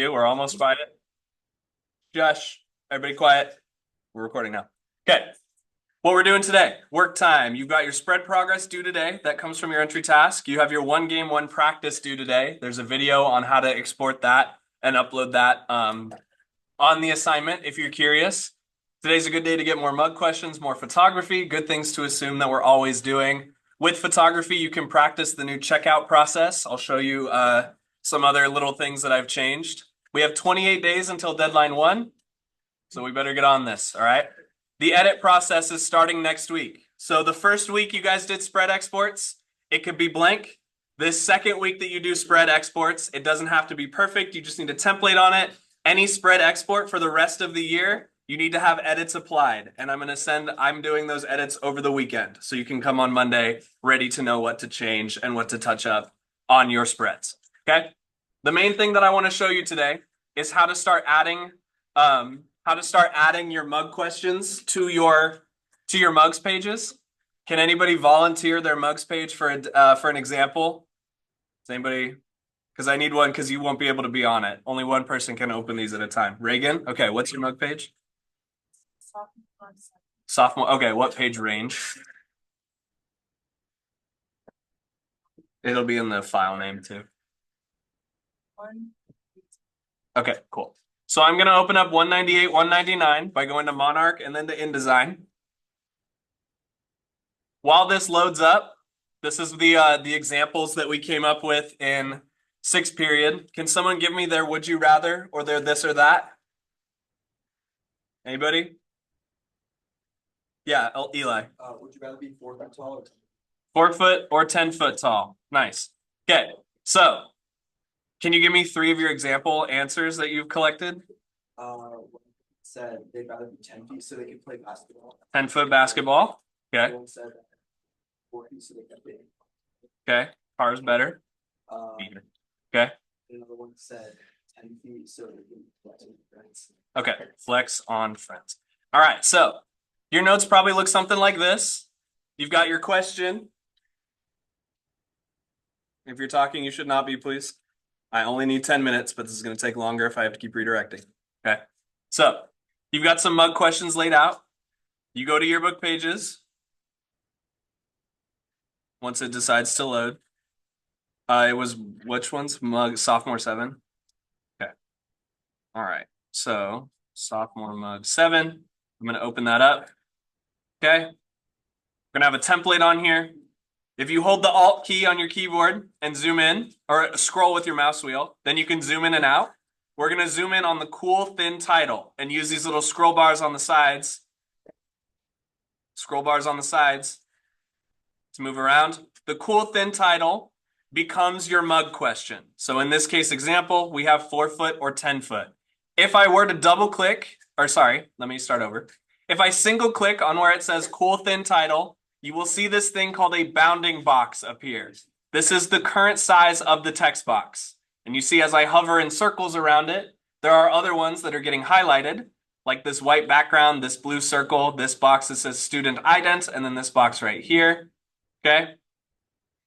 2. We're almost by it. Josh, everybody quiet. We're recording now. Okay. What we're doing today, work time. You've got your spread progress due today. That comes from your entry task. You have your one game, one practice due today. There's a video on how to export that and upload that on the assignment if you're curious. Today's a good day to get more mug questions, more photography, good things to assume that we're always doing. With photography, you can practice the new checkout process. I'll show you some other little things that I've changed. We have 28 days until deadline 1, so we better get on this, all right? The edit process is starting next week. So the first week you guys did spread exports, it could be blank. This second week that you do spread exports, it doesn't have to be perfect. You just need a template on it. Any spread export for the rest of the year, you need to have edits applied. And I'm doing those edits over the weekend. So you can come on Monday ready to know what to change and what to touch up on your spreads. Okay? The main thing that I want to show you today is how to start adding your mug questions to your mugs pages. Can anybody volunteer their mugs page for an example? Does anybody? Because I need one because you won't be able to be on it. Only one person can open these at a time. Reagan, okay, what's your mug page? Sophomore. Okay, what page range? It'll be in the file name too. Okay, cool. So I'm going to open up 198, 199 by going to Monarch and then to InDesign. While this loads up, this is the examples that we came up with in 6th period. Can someone give me their would you rather or their this or that? Anybody? Yeah, Eli. Would you rather be 4 foot tall or 4 foot or 10 foot tall? Nice. Okay, so can you give me 3 of your example answers that you've collected? said they'd rather be 10 feet so they can play basketball. 10-foot basketball. Okay. One said 4 feet so they can play. Okay. Car's better. Okay. Another one said 10 feet so they can flex on friends. Okay. Flex on friends. All right. So your notes probably look something like this. You've got your question. If you're talking, you should not be, please. I only need 10 minutes, but this is going to take longer if I have to keep redirecting. Okay. So you've got some mug questions laid out. You go to your book pages. Once it decides to load. It was which ones? Mug sophomore 7. Okay. All right. So sophomore mug 7. I'm going to open that up. Okay. We're going to have a template on here. If you hold the Alt key on your keyboard and zoom in or scroll with your mouse wheel, then you can zoom in and out. We're going to zoom in on the cool thin title and use these little scroll bars on the sides. Scroll bars on the sides to move around. The cool thin title becomes your mug question. So in this case example, we have 4 foot or 10 foot. If I were to double click, let me start over. If I single click on where it says cool thin title, you will see this thing called a bounding box appear. This is the current size of the text box. And you see as I hover in circles around it, there are other ones that are getting highlighted, like this white background, this blue circle, this box that says student ident, and then this box right here. Okay.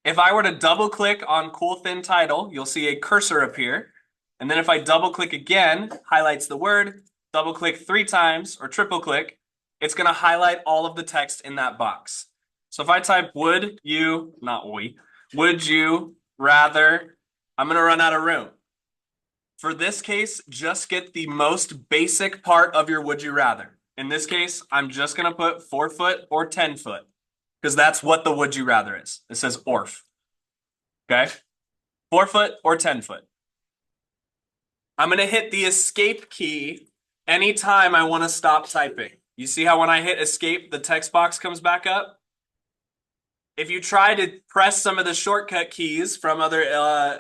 If I were to double click on cool thin title, you'll see a cursor appear. And then if I double click again, highlights the word, double click 3 times or triple click, it's going to highlight all of the text in that box. So if I type would you rather, I'm going to run out of room. For this case, just get the most basic part of your would you rather. In this case, I'm just going to put 4 foot or 10 foot because that's what the would you rather is. It says ORF. Okay? 4 foot or 10 foot. I'm going to hit the escape key anytime I want to stop typing. You see how when I hit escape, the text box comes back up? If you try to press some of the shortcut keys from other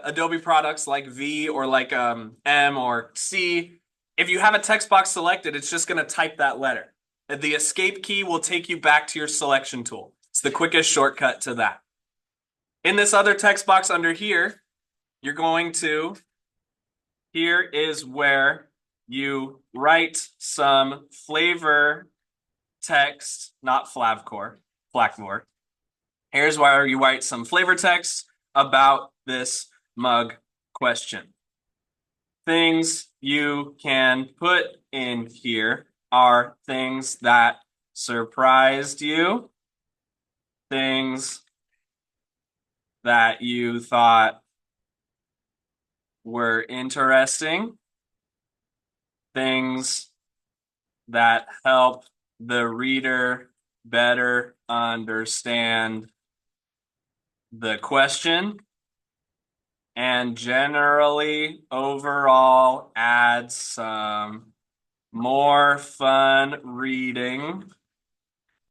Adobe products like V or like M or C, if you have a text box selected, it's just going to type that letter. The escape key will take you back to your selection tool. It's the quickest shortcut to that. In this other text box under here, you're going to, here is where you write some flavor text, not Flavcore, Blackmore. Here's where you write some flavor text about this mug question. Things you can put in here are things that surprised you, things that you thought were interesting, things that help the reader better understand the question, and generally overall add some more fun reading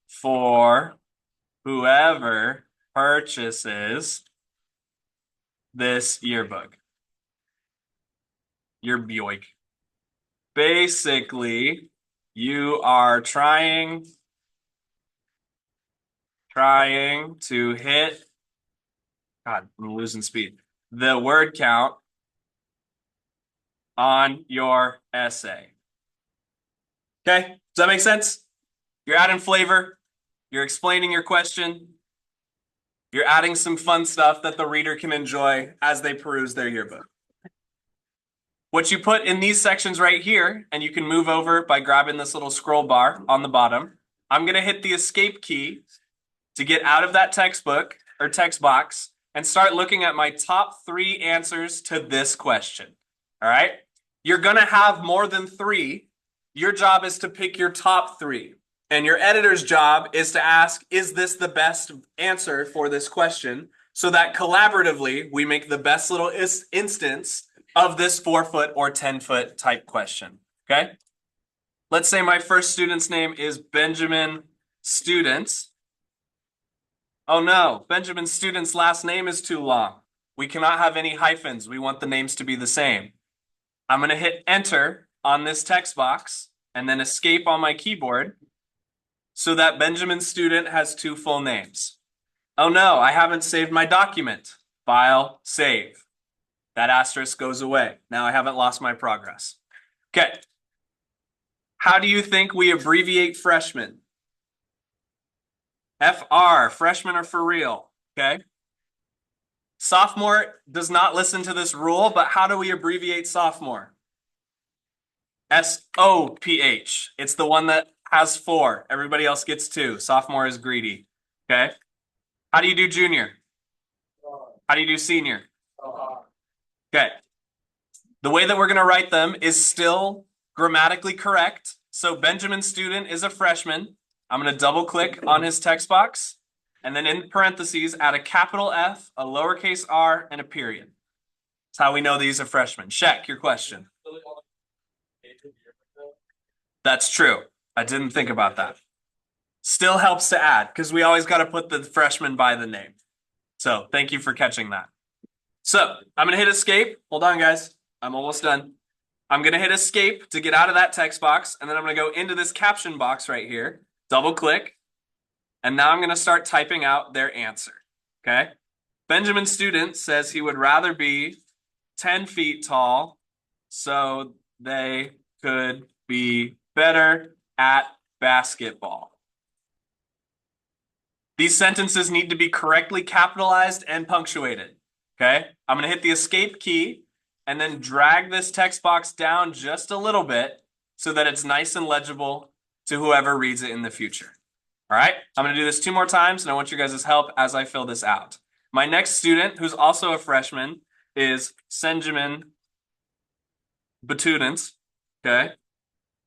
for whoever purchases this yearbook. Your Buick. Basically, you are trying to hit, God, I'm losing speed, the word count on your essay. Okay, does that make sense? You're adding flavor, you're explaining your question, you're adding some fun stuff that the reader can enjoy as they peruse their yearbook. What you put in these sections right here, and you can move over by grabbing this little scroll bar on the bottom. I'm going to hit the escape key to get out of that textbook or text box and start looking at my top 3 answers to this question. All right. You're going to have more than 3. Your job is to pick your top 3. And your editor's job is to ask, is this the best answer for this question? So that collaboratively, we make the best little instance of this 4-foot or 10-foot type question. Okay. Let's say my first student's name is Benjamin Student. Oh no, Benjamin Student's last name is too long. We cannot have any hyphens. We want the names to be the same. I'm going to hit enter on this text box and then escape on my keyboard so that Benjamin Student has 2 full names. Oh no, I haven't saved my document. File, save. That asterisk goes away. Now I haven't lost my progress. Okay. How do you think we abbreviate freshmen? FR, freshmen are for real. Okay. Sophomore does not listen to this rule, but how do we abbreviate sophomore? SOPH. It's the one that has 4. Everybody else gets 2. Sophomore is greedy. Okay. How do you do junior? How do you do senior? Okay. The way that we're going to write them is still grammatically correct. So Benjamin Student is a freshman. I'm going to double click on his text box and then in parentheses add a capital F, a lowercase r, and a period. That's how we know these are freshmen. Check your question. That's true. I didn't think about that. Still helps to add because we always got to put the freshman by the name. So thank you for catching that. So I'm going to hit escape. Hold on, guys. I'm almost done. I'm going to hit escape to get out of that text box. And then I'm going to go into this caption box right here. Double click. And now I'm going to start typing out their answer. Okay. Benjamin Student says he would rather be 10 feet tall so they could be better at basketball. These sentences need to be correctly capitalized and punctuated. Okay, I'm going to hit the escape key and then drag this text box down just a little bit so that it's nice and legible to whoever reads it in the future. All right, I'm going to do this 2 more times and I want your guys' help as I fill this out. My next student, who's also a freshman, is Senjamin Batudens. Okay.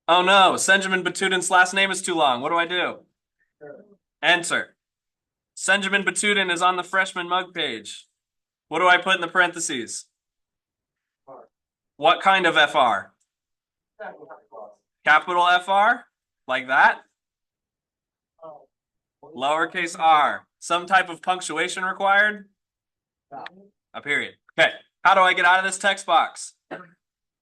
Oh no, Senjamin Batudens' last name is too long. What do I do? Enter. Senjamin Batuden is on the freshman mug page. What do I put in the parentheses? What kind of FR? Capital FR? Like that? Lowercase r. Some type of punctuation required? A period. Okay. How do I get out of this text box?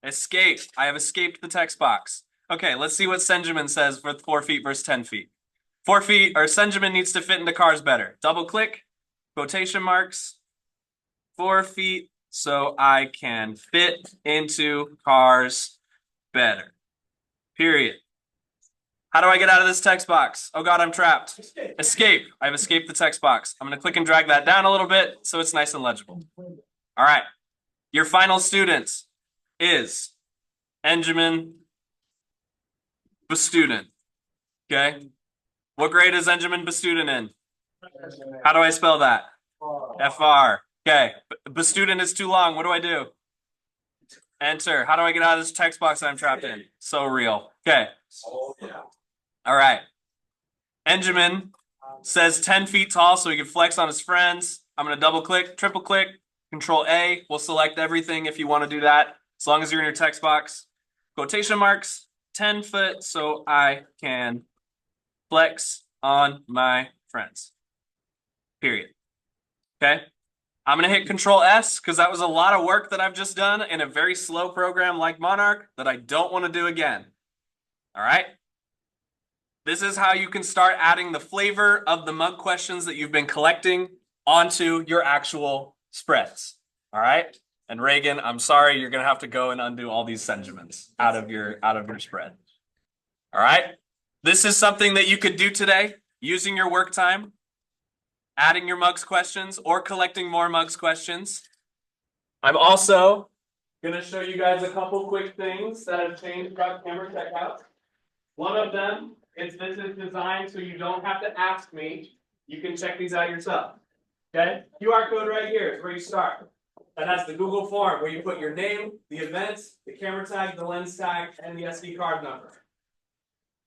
Escape. I have escaped the text box. Okay, let's see what Senjamin says for 4 feet versus 10 feet. 4 feet, or Senjamin needs to fit into cars better. Double click, quotation marks, 4 feet, so I can fit into cars better. Period. How do I get out of this text box? Oh God, I'm trapped. Escape. I've escaped the text box. I'm going to click and drag that down a little bit so it's nice and legible. All right. Your final student is Benjamin Bestudent. Okay. What grade is Benjamin Bestudent in? How do I spell that? FR. Okay. Bestudent is too long. What do I do? Enter. How do I get out of this text box that I'm trapped in? So real. Okay. All right. Benjamin says 10 feet tall so he can flex on his friends. I'm going to double click, triple click, Control A. We'll select everything if you want to do that, as long as you're in your text box. Quotation marks, 10 foot so I can flex on my friends. Period. Okay. I'm going to hit Control S because that was a lot of work that I've just done in a very slow program like Monarch that I don't want to do again. All right. This is how you can start adding the flavor of the mug questions that you've been collecting onto your actual spreads. All right. And Reagan, I'm sorry, you're going to have to go and undo all these sentiments out of your spread. All right. This is something that you could do today using your work time, adding your mugs questions or collecting more mugs questions. I'm also going to show you guys a couple quick things that have changed about camera checkout. One of them is this is designed so you don't have to ask me. You can check these out yourself. Okay? QR code right here is where you start. That has the Google form where you put your name, the event, the camera tag, the lens tag, and the SD card number.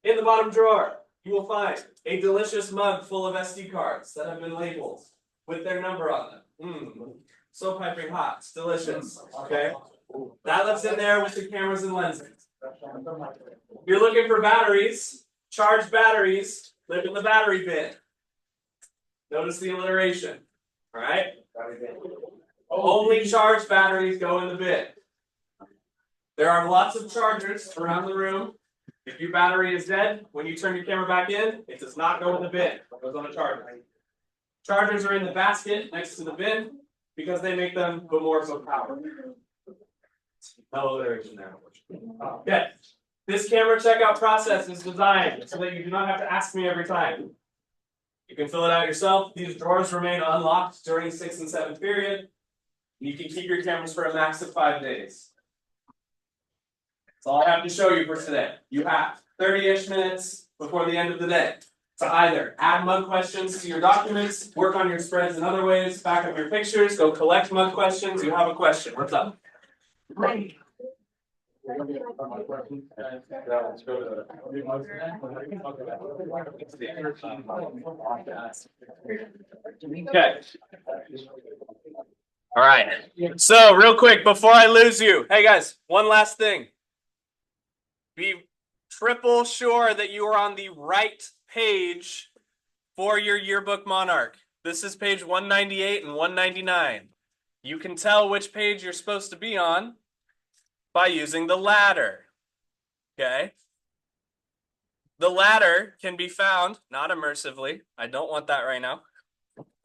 In the bottom drawer, you will find a delicious mug full of SD cards that have been labeled with their number on them. So piping hot. It's delicious. Okay? That lives in there with the cameras and lenses. If you're looking for batteries, charged batteries live in the battery bin. Notice the alliteration. All right? Only charged batteries go in the bin. There are lots of chargers around the room. If your battery is dead, when you turn your camera back in, it does not go in the bin. It goes on a charger. Chargers are in the basket next to the bin because they make them put more of power. No alliteration there. Okay. This camera checkout process is designed so that you do not have to ask me every time. You can fill it out yourself. These drawers remain unlocked during 6th and 7th period. You can keep your cameras for a max of 5 days. That's all I have to show you for today. You have 30-ish minutes before the end of the day to either add mug questions to your documents, work on your spreads in other ways, back up your pictures, go collect mug questions. You have a question. What's up? Okay. All right. So real quick, before I lose you, hey guys, one last thing. Be triple sure that you are on the right page for your yearbook Monarch. This is page 198 and 199. You can tell which page you're supposed to be on by using the ladder. Okay? The ladder can be found, not immersively. I don't want that right now.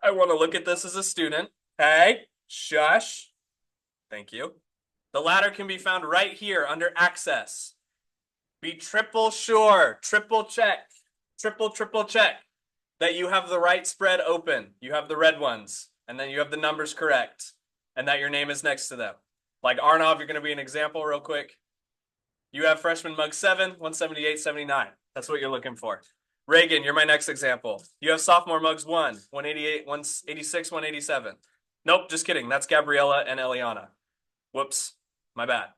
I want to look at this as a student. Hey, shush. Thank you. The ladder can be found right here under access. Be triple sure, triple check that you have the right spread open. You have the red ones, and then you have the numbers correct, and that your name is next to them. Like Arnav, you're going to be an example real quick. You have freshman mug 7, 178, 79. That's what you're looking for. Reagan, you're my next example. You have sophomore mugs 1, 188, 186, 187. Nope, just kidding. That's Gabriella and Eliana. Whoops, my bad.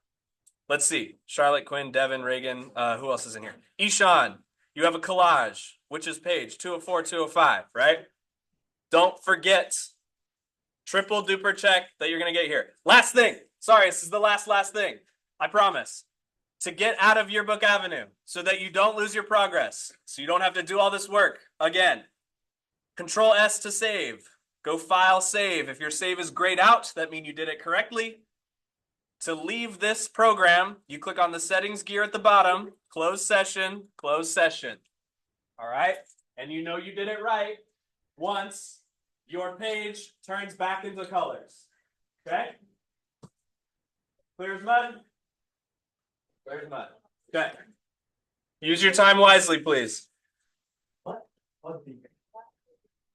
Let's see. Charlotte, Quinn, Devin, Reagan. Who else is in here? Ishan, you have a collage, which is page 204, 205, right? Don't forget, triple duper check that you're going to get here. Last thing. Sorry, this is the last thing. I promise. To get out of Yearbook Avenue so that you don't lose your progress, so you don't have to do all this work again. Control S to save. Go File, Save. If your save is grayed out, that means you did it correctly. To leave this program, you click on the settings gear at the bottom, close session, close session. All right? And you know you did it right once your page turns back into colors. Okay? Clear as mud? Clear as mud. Okay. Use your time wisely, please. What?